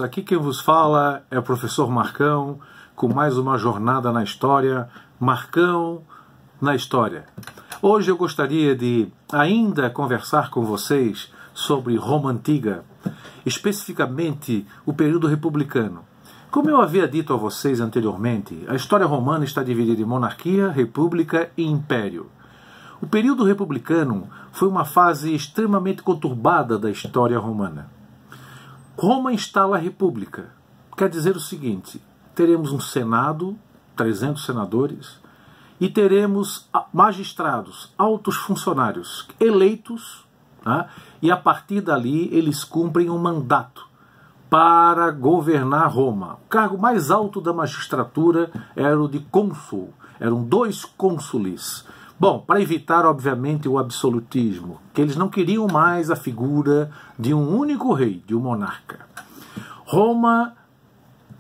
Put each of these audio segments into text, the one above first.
Aqui quem vos fala é o professor Marcão, com mais uma jornada na história, Marcão na História. Hoje eu gostaria de ainda conversar com vocês sobre Roma Antiga, especificamente o período republicano. Como eu havia dito a vocês anteriormente, a história romana está dividida em monarquia, república e império. O período republicano foi uma fase extremamente conturbada da história romana. Roma instala a república. Quer dizer o seguinte: teremos um senado, 300 senadores, e teremos magistrados, altos funcionários eleitos, né? E a partir dali eles cumprem um mandato para governar Roma. O cargo mais alto da magistratura era o de cônsul, eram 2 cônsules. Bom, para evitar, obviamente, o absolutismo, que eles não queriam mais a figura de um único rei, de um monarca. Roma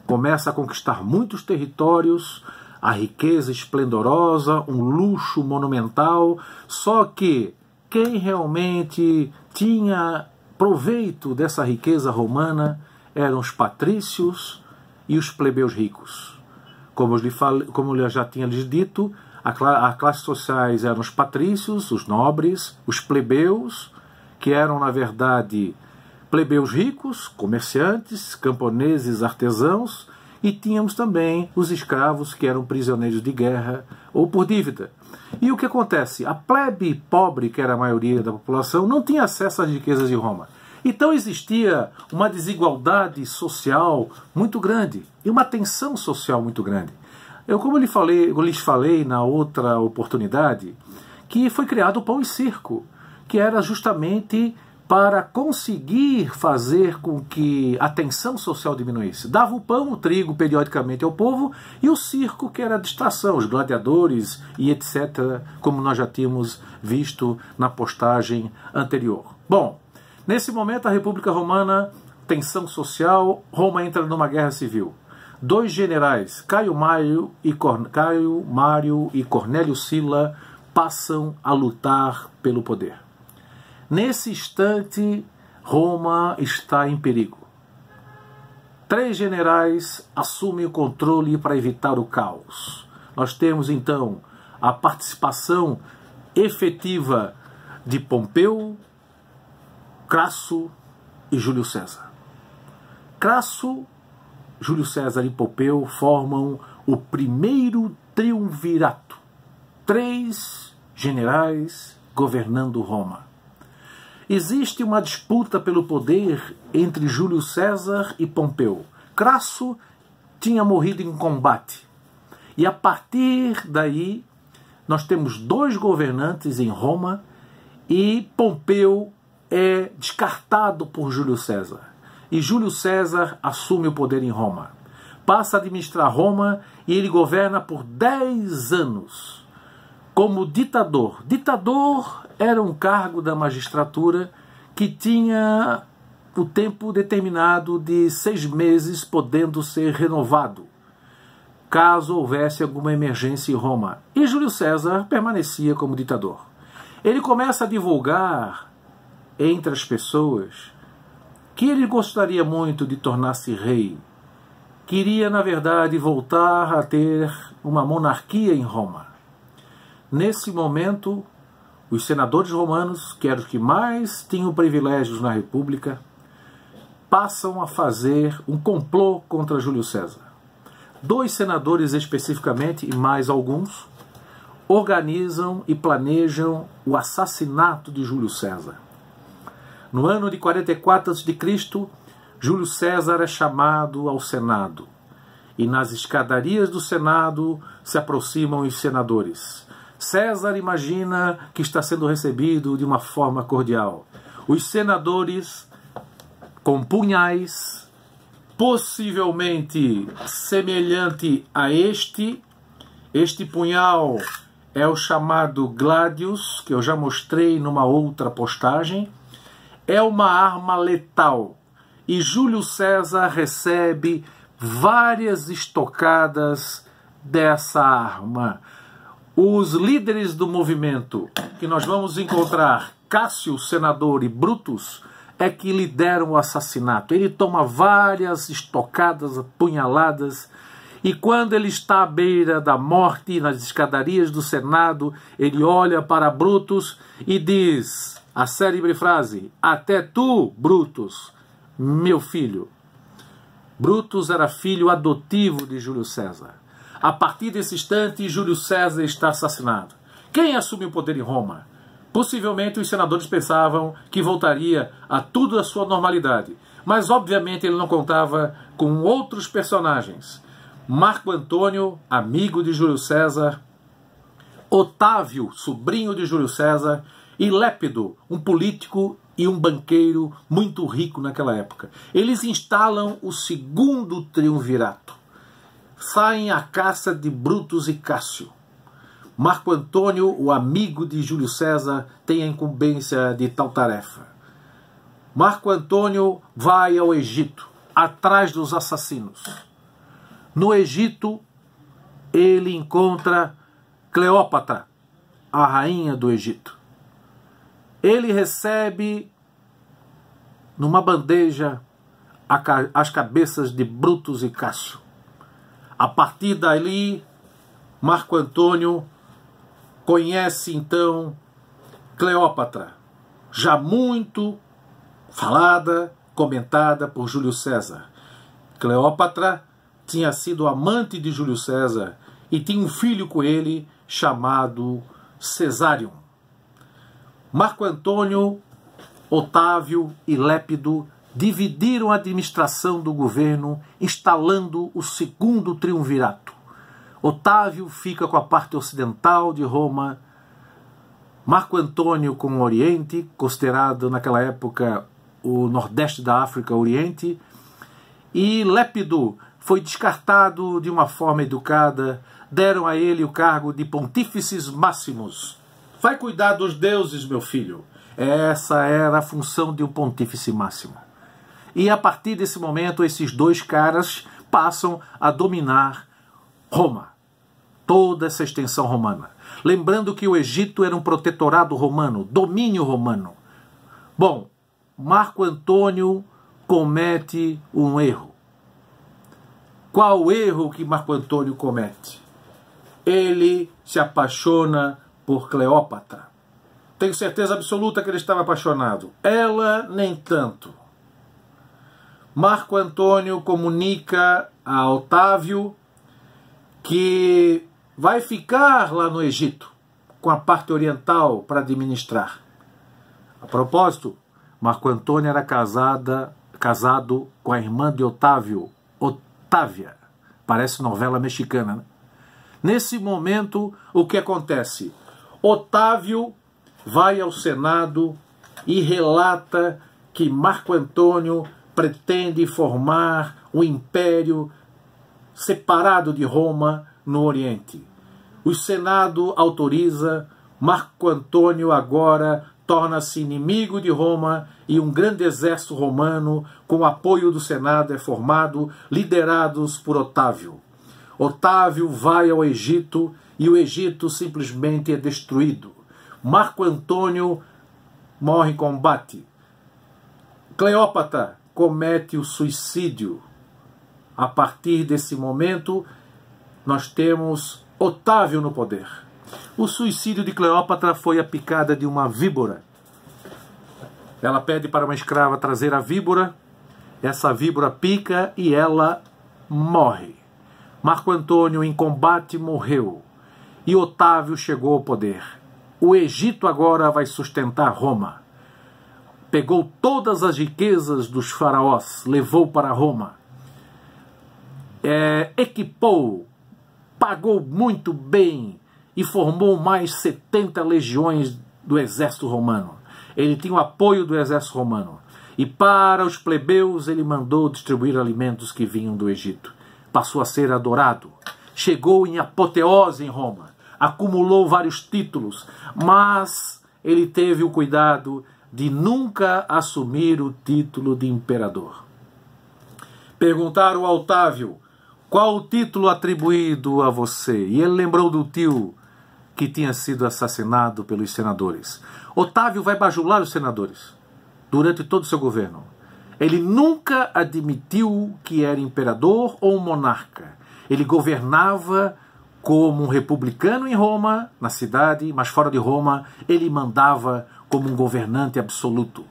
começa a conquistar muitos territórios, a riqueza esplendorosa, um luxo monumental, só que quem realmente tinha proveito dessa riqueza romana eram os patrícios e os plebeus ricos. Como eu já tinha lhes dito, as classes sociais eram os patrícios, os nobres, os plebeus, que eram, na verdade, plebeus ricos, comerciantes, camponeses, artesãos, e tínhamos também os escravos, que eram prisioneiros de guerra ou por dívida. E o que acontece? A plebe pobre, que era a maioria da população, não tinha acesso às riquezas de Roma. Então existia uma desigualdade social muito grande e uma tensão social muito grande. Como eu lhes falei na outra oportunidade, que foi criado o pão e circo, que era justamente para conseguir fazer com que a tensão social diminuísse. Dava o pão, o trigo periodicamente ao povo, e o circo, que era a distração, os gladiadores e etc., como nós já tínhamos visto na postagem anterior. Bom, nesse momento a República Romana, tensão social, Roma entra numa guerra civil. 2 generais, Caio Mário e Cornélio Sila, passam a lutar pelo poder. Nesse instante, Roma está em perigo. 3 generais assumem o controle para evitar o caos. Nós temos então a participação efetiva de Pompeu, Crasso e Júlio César. Crasso, Júlio César e Pompeu formam o primeiro triunvirato. 3 generais governando Roma. Existe uma disputa pelo poder entre Júlio César e Pompeu. Crasso tinha morrido em combate. E a partir daí, nós temos 2 governantes em Roma e Pompeu é descartado por Júlio César. E Júlio César assume o poder em Roma. Passa a administrar Roma e ele governa por 10 anos como ditador. Ditador era um cargo da magistratura que tinha o tempo determinado de 6 meses, podendo ser renovado, caso houvesse alguma emergência em Roma. E Júlio César permanecia como ditador. Ele começa a divulgar entre as pessoas que ele gostaria muito de tornar-se rei. Queria, na verdade, voltar a ter uma monarquia em Roma. Nesse momento, os senadores romanos, que eram os que mais tinham privilégios na República, passam a fazer um complô contra Júlio César. 2 senadores especificamente, e mais alguns, organizam e planejam o assassinato de Júlio César. No ano de 44 a.C., Júlio César é chamado ao Senado. E nas escadarias do Senado se aproximam os senadores. César imagina que está sendo recebido de uma forma cordial. Os senadores, com punhais, possivelmente semelhante a este punhal é o chamado Gladius, que eu já mostrei numa outra postagem. É uma arma letal e Júlio César recebe várias estocadas dessa arma. Os líderes do movimento, que nós vamos encontrar, Cássio, senador, e Brutus, é que lhe deram o assassinato. Ele toma várias estocadas, punhaladas, e quando ele está à beira da morte, nas escadarias do Senado, ele olha para Brutus e diz a célebre frase: até tu, Brutus, meu filho. Brutus era filho adotivo de Júlio César. A partir desse instante, Júlio César está assassinado. Quem assume o poder em Roma? Possivelmente os senadores pensavam que voltaria a tudo à sua normalidade, mas obviamente ele não contava com outros personagens. Marco Antônio, amigo de Júlio César, Otávio, sobrinho de Júlio César, e Lépido, um político e um banqueiro muito rico naquela época. Eles instalam o segundo triunvirato. Saem à caça de Brutus e Cássio. Marco Antônio, o amigo de Júlio César, tem a incumbência de tal tarefa. Marco Antônio vai ao Egito, atrás dos assassinos. No Egito, ele encontra Cleópatra, a rainha do Egito. Ele recebe numa bandeja as cabeças de Brutus e Cássio. A partir dali, Marco Antônio conhece então Cleópatra, já muito falada, comentada por Júlio César. Cleópatra tinha sido amante de Júlio César e tinha um filho com ele chamado Cesário. Marco Antônio, Otávio e Lépido dividiram a administração do governo, instalando o segundo triunvirato. Otávio fica com a parte ocidental de Roma, Marco Antônio com o Oriente, considerado naquela época o Nordeste da África Oriente, e Lépido foi descartado de uma forma educada, deram a ele o cargo de Pontífices Máximos. Vai cuidar dos deuses, meu filho. Essa era a função de um pontífice máximo. E a partir desse momento, esses dois caras passam a dominar Roma, toda essa extensão romana. Lembrando que o Egito era um protetorado romano, domínio romano. Bom, Marco Antônio comete um erro. Qual o erro que Marco Antônio comete? Ele se apaixona por Cleópatra. Tenho certeza absoluta que ele estava apaixonado. Ela, nem tanto. Marco Antônio comunica a Otávio que vai ficar lá no Egito, com a parte oriental para administrar. A propósito, Marco Antônio era casado com a irmã de Otávio, Otávia. Parece novela mexicana, né? Nesse momento, o que acontece? Otávio vai ao Senado e relata que Marco Antônio pretende formar um império separado de Roma no Oriente. O Senado autoriza, Marco Antônio agora torna-se inimigo de Roma e um grande exército romano, com o apoio do Senado, é formado, liderados por Otávio. Otávio vai ao Egito e o Egito simplesmente é destruído. Marco Antônio morre em combate. Cleópatra comete o suicídio. A partir desse momento, nós temos Otávio no poder. O suicídio de Cleópatra foi a picada de uma víbora. Ela pede para uma escrava trazer a víbora. Essa víbora pica e ela morre. Marco Antônio, em combate, morreu. E Otávio chegou ao poder. O Egito agora vai sustentar Roma. Pegou todas as riquezas dos faraós, levou para Roma. Equipou, pagou muito bem e formou mais 70 legiões do exército romano. Ele tinha o apoio do exército romano. E para os plebeus ele mandou distribuir alimentos que vinham do Egito. Passou a ser adorado. Chegou em apoteose em Roma. Acumulou vários títulos, mas ele teve o cuidado de nunca assumir o título de imperador. Perguntaram a Otávio: qual o título atribuído a você? E ele lembrou do tio que tinha sido assassinado pelos senadores. Otávio vai bajular os senadores. durante todo o seu governo. Ele nunca admitiu que era imperador ou monarca. Ele governava como um republicano em Roma, na cidade, mas fora de Roma, ele mandava como um governante absoluto.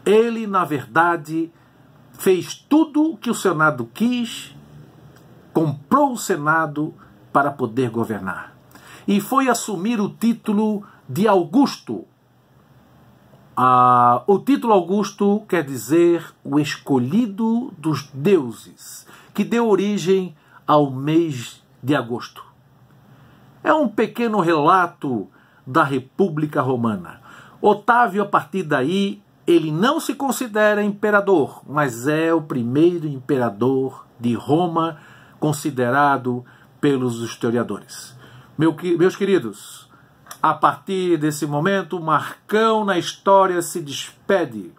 Ele, na verdade, fez tudo o que o Senado quis, comprou o Senado para poder governar. E foi assumir o título de Augusto. O título Augusto quer dizer o escolhido dos deuses, que deu origem ao mês de agosto. É um pequeno relato da República Romana. Otávio, a partir daí, ele não se considera imperador, mas é o primeiro imperador de Roma, considerado pelos historiadores. Meus queridos, a partir desse momento, Marcão na história se despede,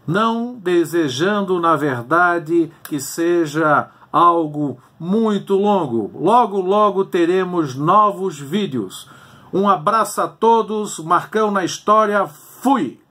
não desejando, na verdade, que seja algo muito longo. Logo, logo teremos novos vídeos. Um abraço a todos, Marcão na história, fui!